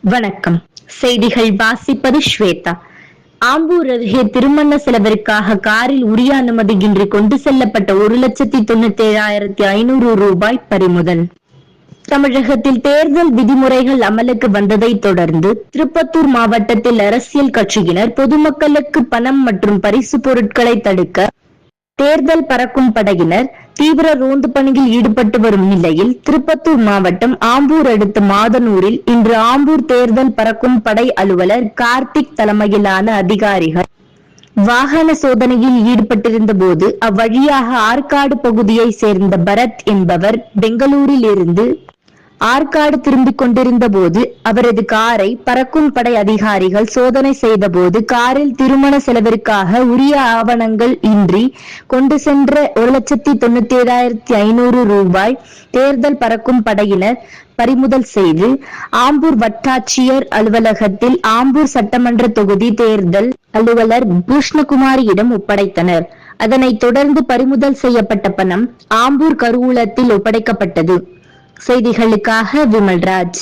வணக்கம். செய்திகள் வாசிப்பது ஸ்வேதா. ஆம்பூர் அருகே திருமண செலவிற்காக காரில் உரிய அனுமதியின்றி கொண்டு செல்லப்பட்ட 1,97,500 ரூபாய் பறிமுதல். தமிழகத்தில் தேர்தல் விதிமுறைகள் அமலுக்கு வந்ததை தொடர்ந்து திருப்பத்தூர் மாவட்டத்தில் அரசியல் கட்சியினர் பொதுமக்களுக்கு பணம் மற்றும் பரிசு பொருட்களை தடுக்க தேர்தல் பறக்கும் படையினர் தீவிர ரோந்து பணியில் ஈடுபட்டு வரும் நிலையில் திருப்பத்தூர் மாவட்டம் ஆம்பூர் அடுத்த மாதனூரில் இன்று ஆம்பூர் தேர்தல் பறக்கும் படை அலுவலர் கார்த்திக் தலைமையிலான அதிகாரிகள் வாகன சோதனையில் ஈடுபட்டிருந்த போது அவ்வழியாக ஆற்காடு பகுதியை சேர்ந்த பரத் என்பவர் பெங்களூரில் இருந்து ஆற்காடு திரும்பிக் கொண்டிருந்த போது அவரது காரை பறக்கும் படை அதிகாரிகள் சோதனை செய்த போது காரில் திருமண செலவிற்காக உரிய ஆவணங்கள் இன்றி கொண்டு சென்ற 1,97,500 ரூபாய் தேர்தல் பறக்கும் படையினர் பறிமுதல் செய்து ஆம்பூர் வட்டாட்சியர் அலுவலகத்தில் ஆம்பூர் சட்டமன்ற தொகுதி தேர்தல் அலுவலர் பூஷ்ணகுமாரியிடம் ஒப்படைத்தனர். அதனைத் தொடர்ந்து பறிமுதல் செய்யப்பட்ட பணம் ஆம்பூர் கருவூலத்தில் ஒப்படைக்கப்பட்டது. செய்திகளுக்காக விமல்ராஜ்.